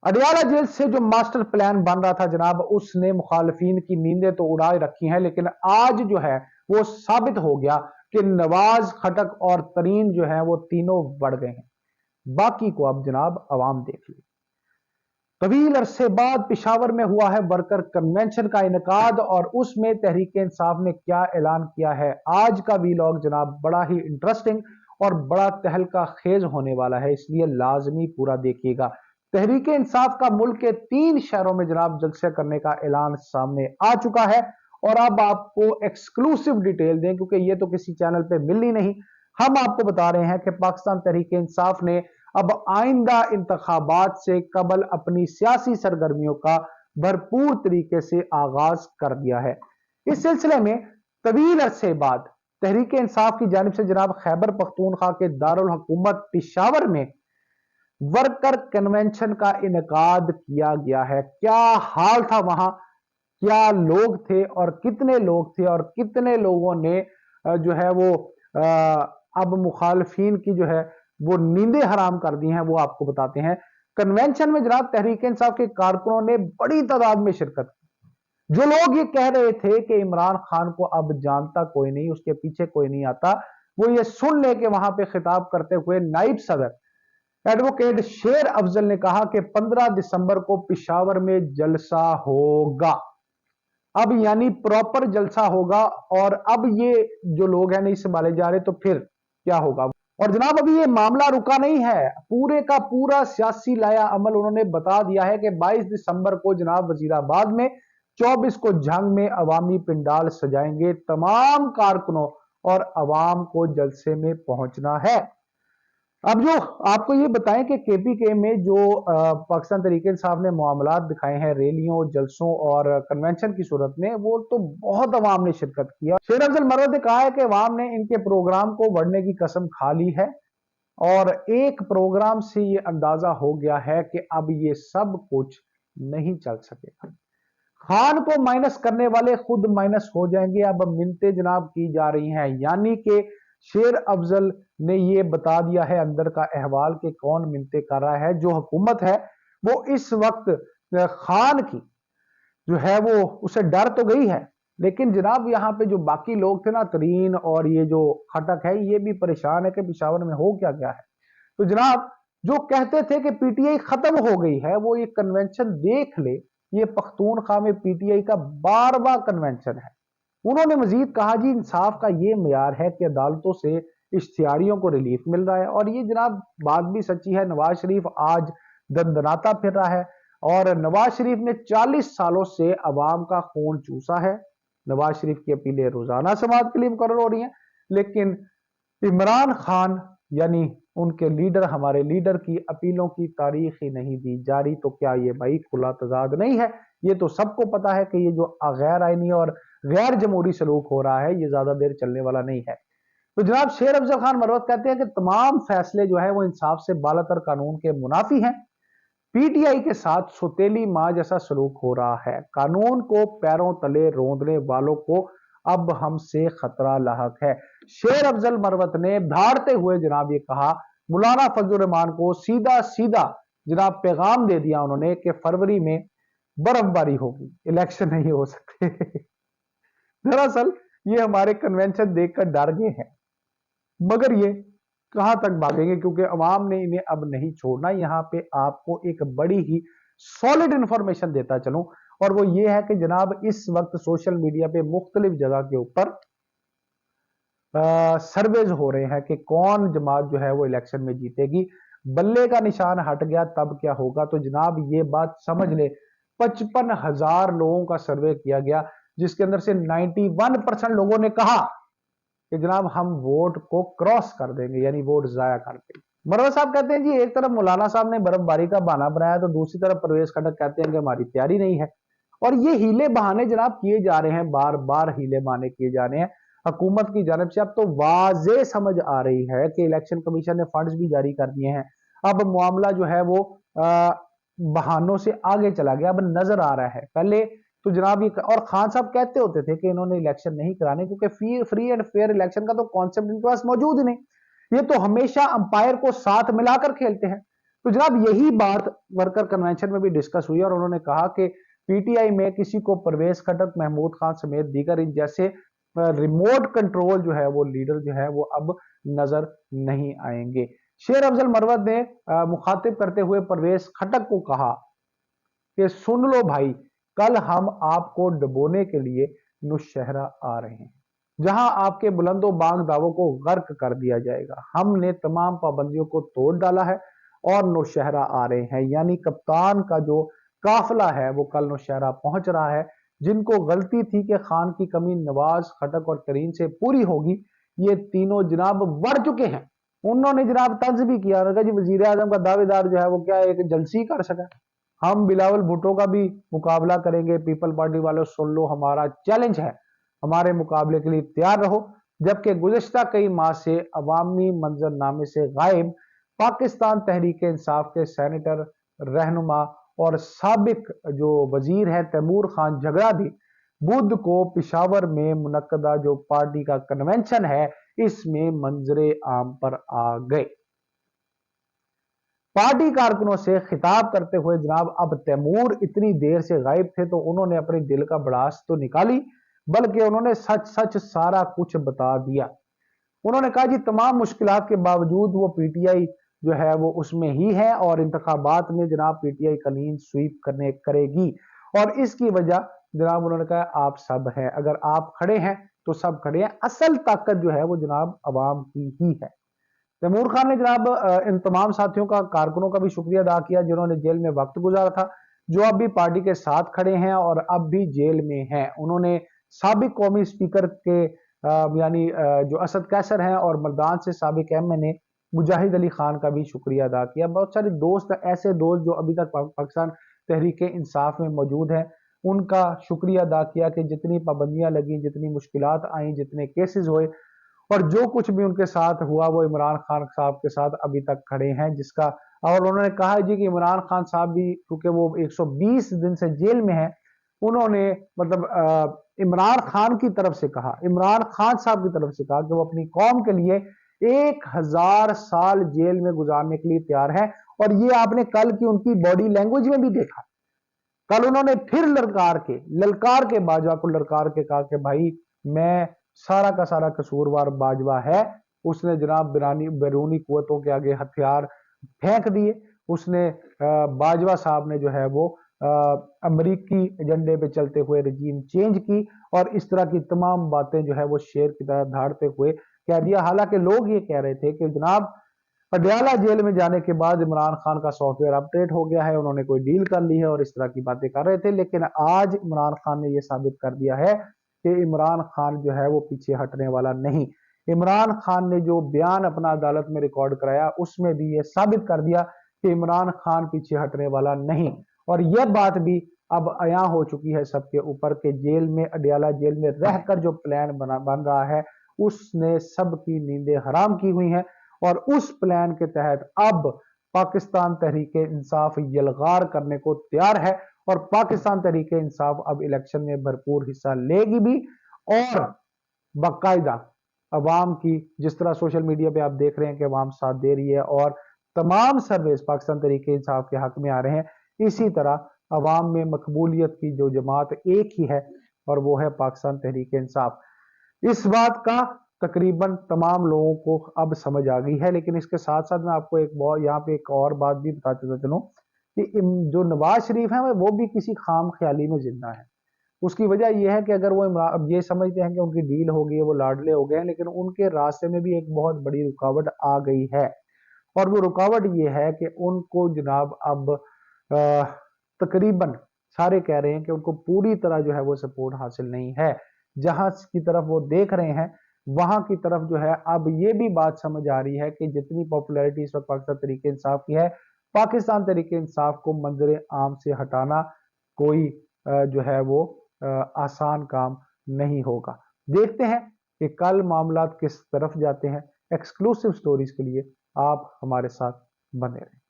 Adiala jail से जो master plan बन रहा था जनाब, उसने मुखालफीन की नींदें तो उड़ा रखी हैं, लेकिन आज जो है वो साबित हो गया कि नवाज, खटक और तरीन जो है वो तीनों बढ़ गए हैं। बाकी को अब जनाब अवाम देख ली। तवील अरसे बाद पिशावर में हुआ है वर्कर कन्वेंशन का इनकाद, और उसमें तहरीक इंसाफ ने क्या ऐलान किया है। आज का वीलॉग जनाब बड़ा ही इंटरेस्टिंग और बड़ा तहलका खेज होने वाला है, इसलिए लाजमी पूरा देखिएगा। तहरीक इंसाफ का मुल्क के 3 शहरों में जनाब जलसे करने का ऐलान सामने आ चुका है, और अब आपको एक्सक्लूसिव डिटेल दें, क्योंकि ये तो किसी चैनल पे मिलनी नहीं। हम आपको बता रहे हैं कि पाकिस्तान तहरीक इंसाफ ने अब आइंदा इंतखाबात से कबल अपनी सियासी सरगर्मियों का भरपूर तरीके से आगाज कर दिया है। इस सिलसिले में तवील अरसे बाद तहरीक इंसाफ की जानिब से जनाब खैबर पख्तूनख्वा के दारुल हुकूमत पिशावर में वर्कर कन्वेंशन का इनकाद किया गया है। क्या हाल था वहां, क्या लोग थे और कितने लोग थे, और कितने लोगों ने जो है वो अब मुखालफीन की जो है वो नींदें हराम कर दी हैं, वो आपको बताते हैं। कन्वेंशन में जनाब तहरीक इंसाफ के कारकुनों ने बड़ी तादाद में शिरकत की। जो लोग ये कह रहे थे कि इमरान खान को अब जानता कोई नहीं, उसके पीछे कोई नहीं आता, वो ये सुन ले कि वहां पे खिताब करते हुए नाइब सदर एडवोकेट शेर अफजल ने कहा कि 15 दिसंबर को पिशावर में जलसा होगा। अब यानी प्रॉपर जलसा होगा, और अब ये जो लोग हैं नहीं संभाले जा रहे, तो फिर क्या होगा। और जनाब अभी ये मामला रुका नहीं है, पूरे का पूरा सियासी लाया अमल उन्होंने बता दिया है कि 22 दिसंबर को जनाब वजीराबाद में, 24 को झंग में अवामी पिंडाल सजाएंगे। तमाम कारकुनों और अवाम को जलसे में पहुंचना है। अब जो आपको ये बताएं कि केपीके में जो पाकिस्तान तहरीक इंसाफ ने मामलात दिखाए हैं रैलियों, जलसों और कन्वेंशन की सूरत में, वो तो बहुत अवाम ने शिरकत किया। शेर अफजल मरवत ने कहा है कि अवाम ने इनके प्रोग्राम को बढ़ने की कसम खा ली है, और एक प्रोग्राम से ये अंदाजा हो गया है कि अब ये सब कुछ नहीं चल सकेगा। खान को माइनस करने वाले खुद माइनस हो जाएंगे। अब मिन्नतें जनाब की जा रही हैं, यानी कि शेर अफजल ने ये बता दिया है अंदर का अहवाल कि कौन मिन्नतें कर रहा है। जो हुकूमत है वो इस वक्त खान की जो है वो उसे डर तो गई है, लेकिन जनाब यहाँ पे जो बाकी लोग थे ना, तरीन और ये जो खटक है, ये भी परेशान है कि पिशावर में हो क्या गया है। तो जनाब जो कहते थे कि पीटीआई खत्म हो गई है, वो ये कन्वेंशन देख ले, ये पख्तूनख्वा में पीटीआई का 12वां कन्वेंशन है। उन्होंने मजीद कहा जी इंसाफ का ये मियार है कि अदालतों से इश्तिहारियों को रिलीफ मिल रहा है, और ये जनाब बात भी सच्ची है। नवाज शरीफ आज दंदनाता फिर रहा है, और नवाज शरीफ ने 40 सालों से अवाम का खून चूसा है। नवाज शरीफ की अपीलें रोजाना समाज के लिए मुकर्रर हो रही हैं, लेकिन इमरान खान यानी उनके लीडर, हमारे लीडर की अपीलों की तारीख ही नहीं दी जारी। तो क्या ये भाई खुला तजाद नहीं है? ये तो सबको पता है कि ये जो गैर आईनी और गैर जमहूरी सलूक हो रहा है, ये ज्यादा देर चलने वाला नहीं है। तो जनाब शेर अफजल खान मरवत कहते हैं कि तमाम फैसले जो है वो इंसाफ से बालातर कानून के मुनाफी हैं। पीटीआई के साथ सुतेली मां जैसा सलूक हो रहा है। कानून को पैरों तले रोंदने वालों को अब हमसे खतरा लाहक है। शेर अफजल मरवत ने धाड़ते हुए जनाब ये कहा, मौलाना फजलुर रहमान को सीधा सीधा जनाब पैगाम दे दिया उन्होंने कि फरवरी में बर्फबारी होगी, इलेक्शन नहीं हो सकते। दरअसल ये हमारे कन्वेंशन देखकर डर गए हैं, मगर ये कहां तक भागेंगे, क्योंकि अवाम ने इन्हें अब नहीं छोड़ना। यहां पे आपको एक बड़ी ही सॉलिड इंफॉर्मेशन देता चलूं, और वो ये है कि जनाब इस वक्त सोशल मीडिया पे मुख्तलिफ जगह के ऊपर सर्वेज हो रहे हैं कि कौन जमात जो है वो इलेक्शन में जीतेगी। बल्ले का निशान हट गया तब क्या होगा। तो जनाब ये बात समझ ले, 55,000 लोगों का सर्वे किया गया, जिसके अंदर से 91% लोगों ने कहा कि जनाब हम वोट को क्रॉस कर देंगे, यानी वोट जाया कर देंगे। मरवा साहब कहते हैं जी एक तरफ मौलाना साहब ने बर्फबारी का बहाना बनाया, तो दूसरी तरफ परवेज खटक कहते हैं कि हमारी तैयारी नहीं है। और ये हीले बहाने जनाब किए जा रहे हैं, बार बार हीले बहाने किए जा रहे हैं हुकूमत की जानिब से। अब तो वाजे समझ आ रही है कि इलेक्शन कमीशन ने फंड्स भी जारी कर दिए हैं। अब मामला जो है वो बहानों से आगे चला गया, अब नजर आ रहा है। पहले तो जनाब ये, और खान साहब कहते होते थे कि इन्होंने इलेक्शन नहीं कराने, क्योंकि फ्री एंड फेयर इलेक्शन का तो कॉन्सेप्ट इनके पास मौजूद ही नहीं। ये तो हमेशा अंपायर को साथ मिलाकर खेलते हैं। तो जनाब यही बात वर्कर कन्वेंशन में भी डिस्कस हुई और उन्होंने कहा कि पीटीआई में किसी को परवेज खटक, महमूद खान समेत दीगर इन जैसे रिमोट कंट्रोल जो है वो लीडर जो है वो अब नजर नहीं आएंगे। शेर अफजल मरवत ने मुखातिब करते हुए परवेज खटक को कहा कि सुन लो भाई, कल हम आपको डुबोने के लिए नौशहरा आ रहे हैं, जहां आपके बुलंदो बांग दावों को गर्क कर दिया जाएगा। हमने तमाम पाबंदियों को तोड़ डाला है और नौशहरा आ रहे हैं, यानी कप्तान का जो काफिला है वो कल नौशहरा पहुंच रहा है। जिनको गलती थी कि खान की कमी नवाज, खटक और तरीन से पूरी होगी, ये तीनों जनाब बढ़ चुके हैं। उन्होंने जनाब तंज भी किया, उन्होंने कहा जी वजीर आजम का दावेदार जो है वो क्या एक जलसी कर सका, हम बिलावल भुट्टो का भी मुकाबला करेंगे। पीपल पार्टी वालों सुन लो, हमारा चैलेंज है, हमारे मुकाबले के लिए तैयार रहो। जबकि गुज़श्ता कई माह से अवामी मंजरनामे से गायब पाकिस्तान तहरीक इंसाफ के सेनेटर, रहनुमा और साबिक जो वजीर है तैमूर खान झगड़ा भी बुध को पिशावर में मुनक्कदा जो पार्टी का कन्वेंशन है इसमें मंजरे आम पर आ गए। पार्टी कारकुनों से खिताब करते हुए जनाब अब तैमूर इतनी देर से गायब थे तो उन्होंने अपने दिल का भड़ास तो निकाली, बल्कि उन्होंने सच सच सारा कुछ बता दिया। उन्होंने कहा जी तमाम मुश्किलात के बावजूद वो पीटीआई जो है वो उसमें ही है और इंतखाबात में जनाब पीटीआई क्लीन स्वीप करेगी और इसकी वजह जनाब उन्होंने कहा आप सब हैं, अगर आप खड़े हैं तो सब खड़े हैं, असल ताकत जो है वो जनाब अवाम की ही है। तैमूर खान ने जनाब इन तमाम साथियों का, कारकुनों का भी शुक्रिया अदा किया जिन्होंने जेल में वक्त गुजारा था, जो अब भी पार्टी के साथ खड़े हैं और अब भी जेल में हैं। उन्होंने साबिक कौमी स्पीकर के यानी जो असद कैसर हैं और मर्दान से साबिक एमएनए मुजाहिद अली खान का भी शुक्रिया अदा किया। बहुत सारे दोस्त, ऐसे दोस्त जो अभी तक पाकिस्तान तहरीक इंसाफ में मौजूद हैं, उनका शुक्रिया अदा किया कि जितनी पाबंदियां लगी, जितनी मुश्किलात आई, जितने केसेस हुए और जो कुछ भी उनके साथ हुआ वो इमरान खान साहब के साथ अभी तक खड़े हैं, जिसका और उन्होंने कहा जी कि इमरान खान साहब भी क्योंकि वो 120 दिन से जेल में है, उन्होंने मतलब इमरान खान की तरफ से कहा, इमरान खान साहब की तरफ से कहा कि वो अपनी कौम के लिए 1000 साल जेल में गुजारने के लिए तैयार है। और ये आपने कल की उनकी बॉडी लैंग्वेज में भी देखा। कल उन्होंने फिर ललकार के बाजवा को ललकार के कहा कि भाई मैं सारा का सारा कसूरवार बाजवा है। उसने जनाब बैरूनी कुव्वतों के आगे हथियार फेंक दिए। उसने बाजवा साहब ने जो है वो अमरीकी एजेंडे पे चलते हुए रजीम चेंज की और इस तरह की तमाम बातें जो है वो शेर की तरह धाड़ते हुए कह दिया। हालांकि लोग ये कह रहे थे कि जनाब पटियाला जेल में जाने के बाद इमरान खान का सॉफ्टवेयर अपडेट हो गया है, उन्होंने कोई डील कर ली है और इस तरह की बातें कर रहे थे। लेकिन आज इमरान खान ने यह साबित कर दिया है कि इमरान खान जो है वो पीछे हटने वाला नहीं। इमरान खान ने जो बयान अपना अदालत में रिकॉर्ड कराया उसमें भी यह साबित कर दिया कि इमरान खान पीछे हटने वाला नहीं। और यह बात भी अब आया हो चुकी है सबके ऊपर के जेल में, अडियाला जेल में रहकर जो प्लान बन रहा है उसने सबकी नींदें हराम की हुई हैं और उस प्लान के तहत अब पाकिस्तान तहरीक इंसाफ यलगार करने को तैयार है और पाकिस्तान तहरीक इंसाफ अब इलेक्शन में भरपूर हिस्सा लेगी भी और बाकायदा अवाम की, जिस तरह सोशल मीडिया पे आप देख रहे हैं कि अवाम साथ दे रही है और तमाम सर्वेस पाकिस्तान तहरीक इंसाफ के हक में आ रहे हैं, इसी तरह अवाम में मकबूलियत की जो जमात एक ही है और वो है पाकिस्तान तहरीक इंसाफ। इस बात का तकरीबन तमाम लोगों को अब समझ आ गई है। लेकिन इसके साथ साथ मैं आपको यहाँ पे एक और बात भी बताते चलूं कि जो नवाज शरीफ है वो भी किसी खाम ख्याली में जिंदा है। उसकी वजह यह है कि अगर वो अब ये समझते हैं कि उनकी डील हो गई है, वो लाडले हो गए हैं, लेकिन उनके रास्ते में भी एक बहुत बड़ी रुकावट आ गई है और वो रुकावट ये है कि उनको जनाब अब तकरीबन सारे कह रहे हैं कि उनको पूरी तरह जो है वो सपोर्ट हासिल नहीं है। जहां की तरफ वो देख रहे हैं वहां की तरफ जो है अब ये भी बात समझ आ रही है कि जितनी पॉपुलैरिटी इस वक्त पाकिस्तान तहरीक इंसाफ की है, पाकिस्तान तहरीक इंसाफ को मंजर आम से हटाना कोई जो है वो आसान काम नहीं होगा। देखते हैं कि कल मामलात किस तरफ जाते हैं। एक्सक्लूसिव स्टोरीज के लिए आप हमारे साथ बने रहें।